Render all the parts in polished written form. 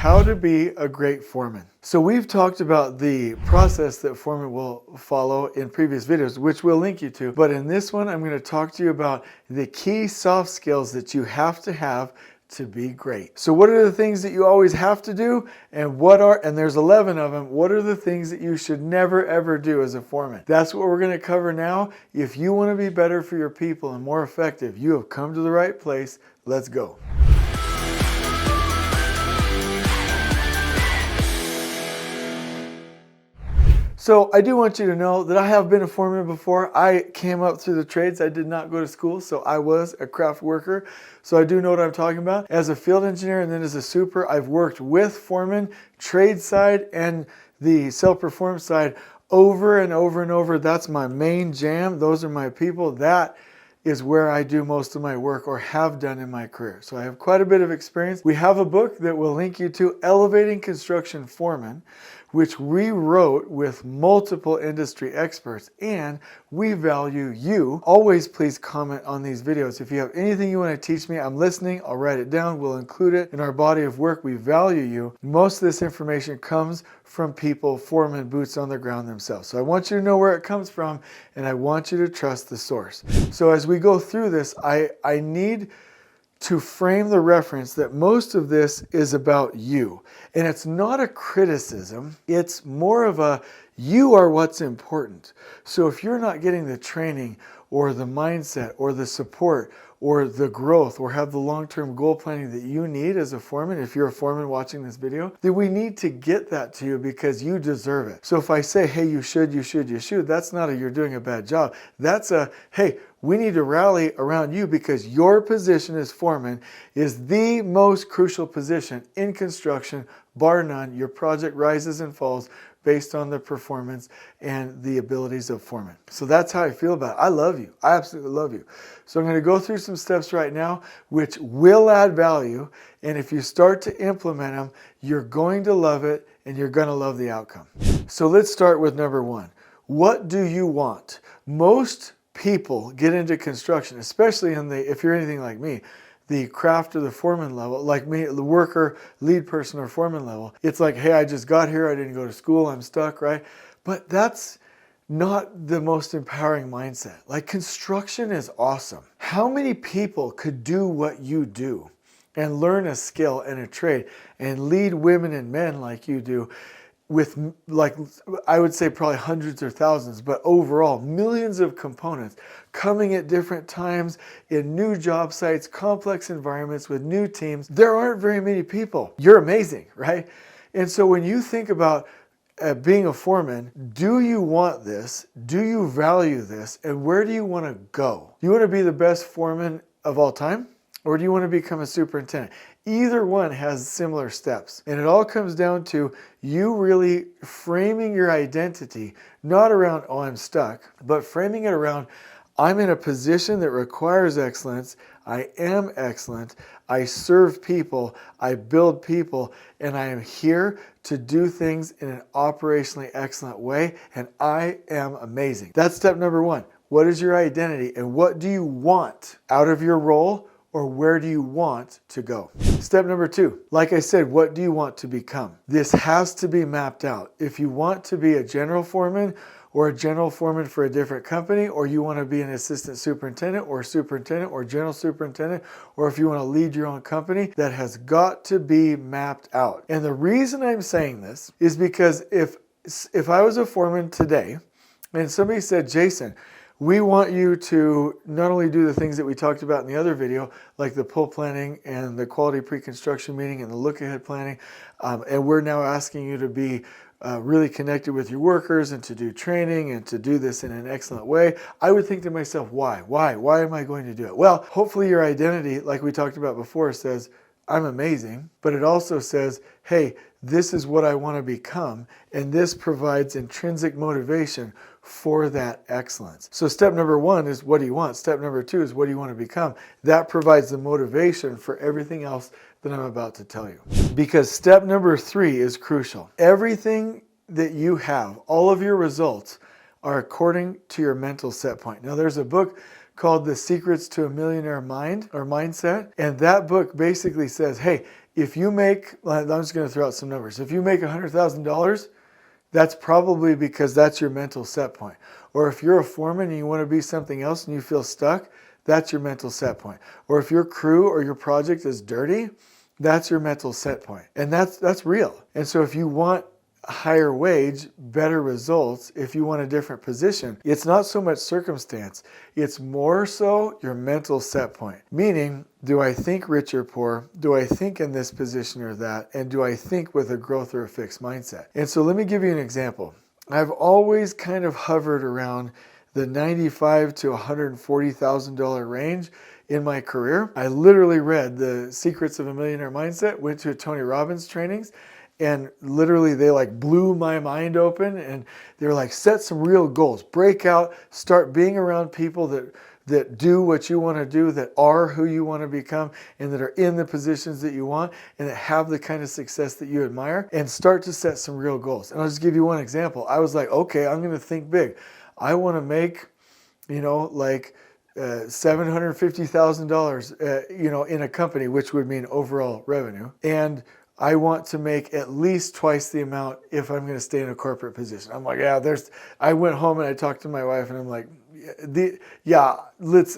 how to be a great foreman. So we've talked about the process that foremen will follow in previous videos, which we'll link you to. But in this one, I'm going to talk to you about the key soft skills that you have to be great. So what are the things that you always have to do, and there's 11 of them, what are the things that you should never ever do as a foreman? That's what we're going to cover now. If you want to be better for your people and more effective, you have come to the right place. Let's go. So I do want you to know that I have been a foreman before. I came up through the trades. I did not go to school, so I was a craft worker. So I do know what I'm talking about. As a field engineer and then as a super, I've worked with foremen, trade side and the self-perform side over and over and over. That's my main jam. Those are my people. That is where I do most of my work, or have done in my career. So I have quite a bit of experience. We have a book that we'll link you to, Elevating Construction Foremen, which we wrote with multiple industry experts, and we value you. Always please comment on these videos. If you have anything you want to teach me, I'm listening. I'll write it down. We'll include it in our body of work. We value you. Most of this information comes from people, foremen, boots on the ground themselves. So I want you to know where it comes from, and I want you to trust the source. So as we go through this, I need to frame the reference that most of this is about you. And it's not a criticism, it's more of a, you are what's important. So if you're not getting the training or the mindset or the support or the growth or have the long-term goal planning that you need as a foreman, if you're a foreman watching this video, then we need to get that to you because you deserve it. So if I say, hey, you should, that's not a you're doing a bad job. That's a, hey, we need to rally around you because your position as foreman is the most crucial position in construction, bar none. Your project rises and falls based on the performance and the abilities of foremen. So that's how I feel about it. I love you. I absolutely love you. So I'm going to go through some steps right now which will add value, and if you start to implement them, you're going to love it and you're going to love the outcome. So let's start with number one. What do you want? Most people get into construction, especially if you're anything like me, the craft or the foreman level, like me, the worker, lead person or foreman level. It's like, hey, I just got here, I didn't go to school, I'm stuck, right? But that's not the most empowering mindset. Like, construction is awesome. How many people could do what you do and learn a skill and a trade and lead women and men like you do with, like, I would say probably hundreds or thousands, but overall millions of components coming at different times in new job sites, complex environments with new teams. There aren't very many people. You're amazing, right? And so when you think about being a foreman, do you want this? Do you value this? And where do you want to go? Do you want to be the best foreman of all time? Or do you want to become a superintendent? Either one has similar steps. And it all comes down to you really framing your identity, not around, oh, I'm stuck, but framing it around, I'm in a position that requires excellence. I am excellent. I serve people. I build people. And I am here to do things in an operationally excellent way. And I am amazing. That's step number one. What is your identity? And what do you want out of your role? Or where do you want to go? Step number two, like I said, what do you want to become? This has to be mapped out. If you want to be a general foreman or a general foreman for a different company, or you want to be an assistant superintendent or general superintendent, or if you want to lead your own company, that has got to be mapped out. And the reason I'm saying this is because if I was a foreman today and somebody said, Jason, we want you to not only do the things that we talked about in the other video, like the pull planning and the quality pre-construction meeting and the look-ahead planning, and we're now asking you to be really connected with your workers and to do training and to do this in an excellent way. I would think to myself, why? Why am I going to do it? Well, hopefully your identity, like we talked about before, says, I'm amazing, but it also says, hey, this is what I want to become, and this provides intrinsic motivation for that excellence. So step number one is, what do you want? Step number two is, what do you want to become? That provides the motivation for everything else that I'm about to tell you. Because step number three is crucial. Everything that you have, all of your results, are according to your mental set point. Now, there's a book called The Secrets to a Millionaire Mind or Mindset, and that book basically says, hey, if you make, I'm just going to throw out some numbers. If you make $100,000, that's probably because that's your mental set point. Or if you're a foreman and you want to be something else and you feel stuck, that's your mental set point. Or if your crew or your project is dirty, that's your mental set point. And that's real. And so if you want a higher wage, better results, if you want a different position, it's not so much circumstance. It's more so your mental set point. Meaning, do I think rich or poor? Do I think in this position or that? And do I think with a growth or a fixed mindset? And so let me give you an example. I've always kind of hovered around the $95,000 to $140,000 range in my career. I literally read The Secrets of a Millionaire Mindset, went to a Tony Robbins trainings, and literally they like blew my mind open, and they were like, set some real goals, break out, start being around people that do what you want to do, that are who you want to become, and that are in the positions that you want, and that have the kind of success that you admire, and start to set some real goals. And I'll just give you one example. I was like, okay, I'm going to think big. I want to make, like $750,000, in a company, which would mean overall revenue. And I want to make at least twice the amount if I'm going to stay in a corporate position. I'm like, yeah, I went home and I talked to my wife and I'm like,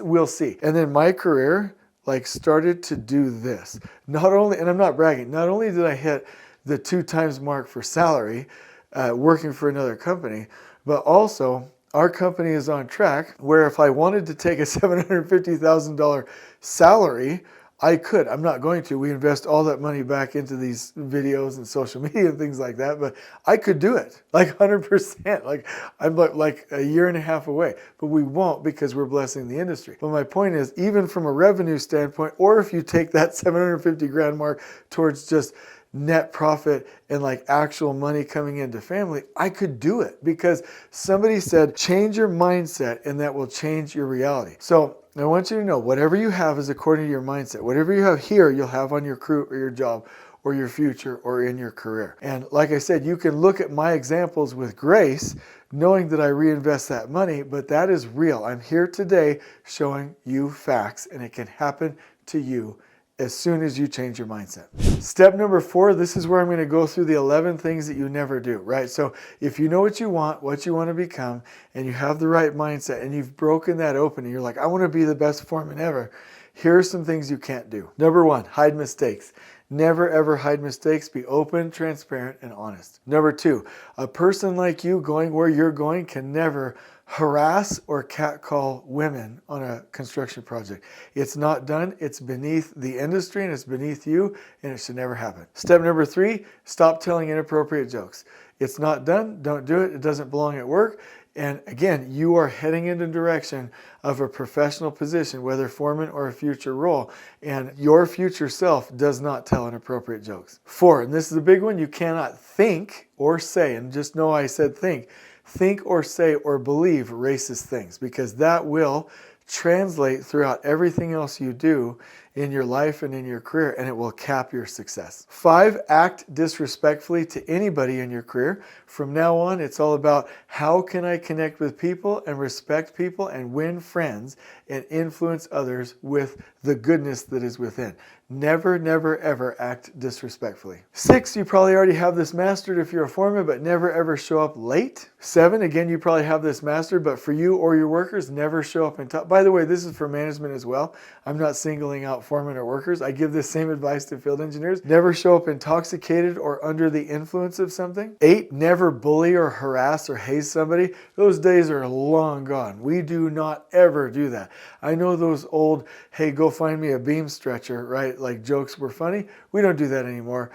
we'll see. And then my career started to do this. Not only, and I'm not bragging, not only did I hit the 2 times mark for salary working for another company, but also our company is on track where if I wanted to take a $750,000 salary, I could. I'm not going to. We invest all that money back into these videos and social media and things like that, but I could do it 100%. I'm like a year and a half away, but we won't because we're blessing the industry. But my point is, even from a revenue standpoint, or if you take that 750 grand mark towards just net profit and actual money coming into family, I could do it because somebody said, change your mindset and that will change your reality. So I want you to know, whatever you have is according to your mindset. Whatever you have here, you'll have on your crew or your job or your future or in your career. And like I said, you can look at my examples with grace, knowing that I reinvest that money, but that is real. I'm here today showing you facts, and it can happen to you as soon as you change your mindset. Step number 4, this is where I'm going to go through the 11 things that you never do, right? So if you know what you want to become, and you have the right mindset, and you've broken that open, and you're like, I want to be the best foreman ever, here are some things you can't do. Number 1, hide mistakes. Never ever hide mistakes. Be open, transparent, and honest. Number 2, a person like you going where you're going can never harass or catcall women on a construction project. It's not done. It's beneath the industry and it's beneath you, and it should never happen. Step number 3, stop telling inappropriate jokes. It's not done. Don't do it. It doesn't belong at work. And again, you are heading in the direction of a professional position, whether foreman or a future role, and your future self does not tell inappropriate jokes. 4, and this is a big one, you cannot think or say, and just know I said think or say or believe racist things, because that will translate throughout everything else you do in your life and in your career, and it will cap your success. 5, act disrespectfully to anybody in your career. From now on, it's all about how can I connect with people and respect people and win friends and influence others with the goodness that is within. Never, never, ever act disrespectfully. 6, you probably already have this mastered if you're a foreman, but never ever show up late. 7, again, you probably have this mastered, but for you or your workers, never show up in time. By the way, this is for management as well. I'm not singling out foremen or workers. I give this same advice to field engineers. Never show up intoxicated or under the influence of something. 8, never bully or harass or haze somebody. Those days are long gone. We do not ever do that. I know those old, hey, go find me a beam stretcher, right? Like jokes were funny. We don't do that anymore.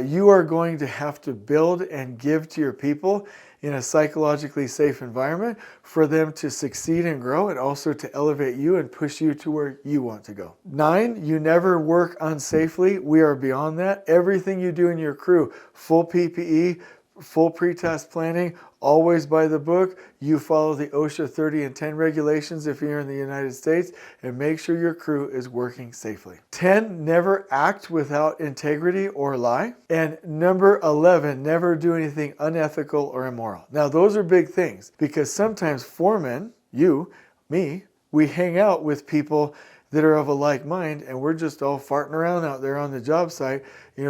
You are going to have to build and give to your people in a psychologically safe environment for them to succeed and grow, and also to elevate you and push you to where you want to go. 9, you never work unsafely. We are beyond that. Everything you do in your crew, full PPE, full pre-test planning, always by the book. You follow the OSHA 30 and 10 regulations if you're in the United States, and make sure your crew is working safely. 10, never act without integrity or lie. And number 11, never do anything unethical or immoral. Now, those are big things, because sometimes foremen, you, me, we hang out with people that are of a like mind, and we're just all farting around out there on the job site,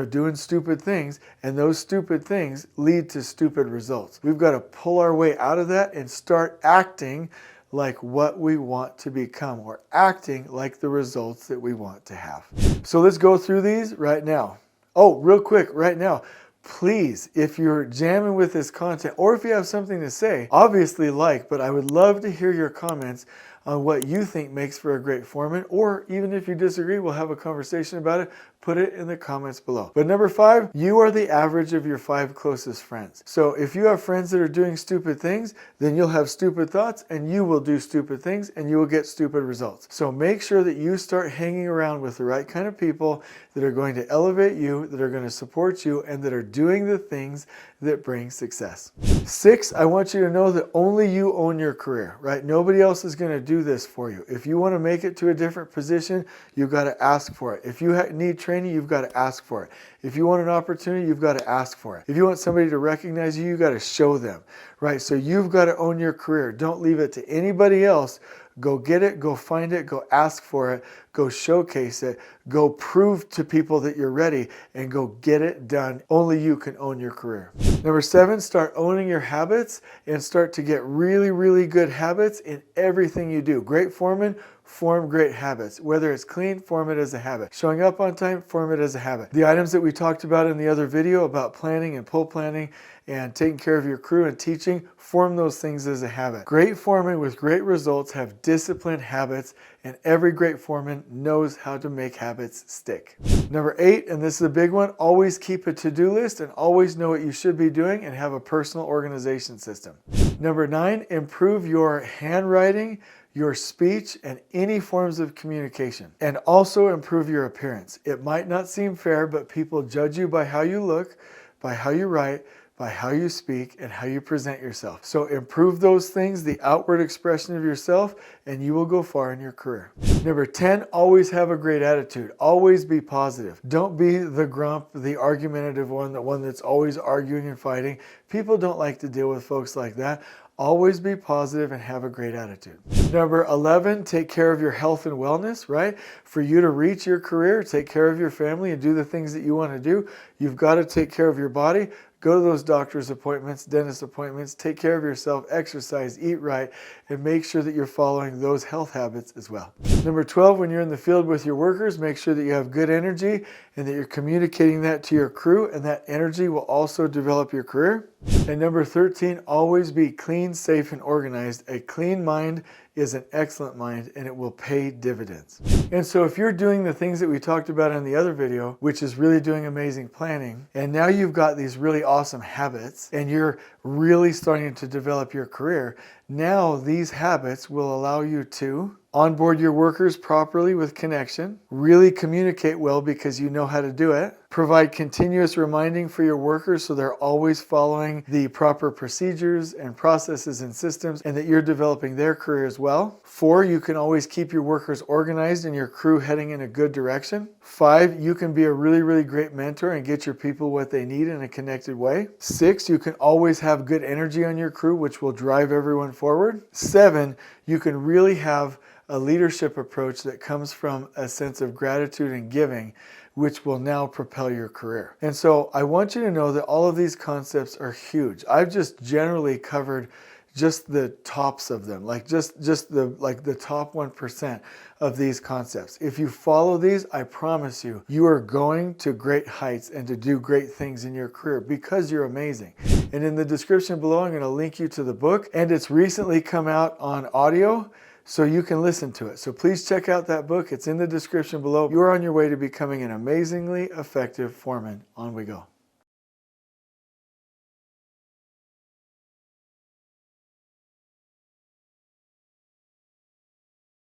doing stupid things, and those stupid things lead to stupid results. We've got to pull our way out of that and start acting like what we want to become, or acting like the results that we want to have. So let's go through these right now. Oh, real quick, right now, please, if you're jamming with this content, or if you have something to say, obviously but I would love to hear your comments on what you think makes for a great foreman, or even if you disagree, we'll have a conversation about it. Put it in the comments below. But number 5, you are the average of your 5 closest friends. So if you have friends that are doing stupid things, then you'll have stupid thoughts, and you will do stupid things, and you will get stupid results. So make sure that you start hanging around with the right kind of people that are going to elevate you, that are going to support you, and that are doing the things that bring success. 6, I want you to know that only you own your career, right? Nobody else is going to do this for you. If you want to make it to a different position, you've got to ask for it. If you need training, you've got to ask for it. If you want an opportunity, you've got to ask for it. If you want somebody to recognize you, you've got to show them, right? So you've got to own your career. Don't leave it to anybody else. Go get it, go find it, go ask for it, go showcase it, go prove to people that you're ready, and go get it done. Only you can own your career. Number 7, start owning your habits and start to get really, really good habits in everything you do. Great foremen form great habits. Whether it's clean, form it as a habit. Showing up on time, form it as a habit. The items that we talked about in the other video about planning and pull planning and taking care of your crew and teaching, form those things as a habit. Great foremen with great results have disciplined habits, and every great foreman knows how to make habits stick. Number 8, and this is a big one, always keep a to-do list and always know what you should be doing and have a personal organization system. Number 9, improve your handwriting, your speech, and any forms of communication. And also improve your appearance. It might not seem fair, but people judge you by how you look, by how you write, by how you speak, and how you present yourself. So improve those things, the outward expression of yourself, and you will go far in your career. Number 10, always have a great attitude. Always be positive. Don't be the grump, the argumentative one, the one that's always arguing and fighting. People don't like to deal with folks like that. Always be positive and have a great attitude. Number 11, take care of your health and wellness, right? For you to reach your career, take care of your family, and do the things that you want to do, you've got to take care of your body. Go to those doctor's appointments, dentist appointments, take care of yourself, exercise, eat right, and make sure that you're following those health habits as well. Number 12, when you're in the field with your workers, make sure that you have good energy and that you're communicating that to your crew, and that energy will also develop your career. And number 13, always be clean, safe, and organized. A clean mind is an excellent mind, and it will pay dividends. And so if you're doing the things that we talked about in the other video, which is really doing amazing planning, and now you've got these really awesome habits, and you're really starting to develop your career, now these habits will allow you to onboard your workers properly with connection, really communicate well because you know how to do it, provide continuous reminding for your workers so they're always following the proper procedures and processes and systems, and that you're developing their career as well. 4, you can always keep your workers organized and your crew heading in a good direction. 5, you can be a really, really great mentor and get your people what they need in a connected way. 6, you can always have good energy on your crew, which will drive everyone forward. 7, you can really have a leadership approach that comes from a sense of gratitude and giving, which will now propel your career. And so I want you to know that all of these concepts are huge. I've just generally covered just the tops of them, like just the top 1% of these concepts. If you follow these, I promise you, you are going to great heights and to do great things in your career because you're amazing. And in the description below, I'm going to link you to the book, and it's recently come out on audio, so you can listen to it. So please check out that book. It's in the description below. You're on your way to becoming an amazingly effective foreman. On we go.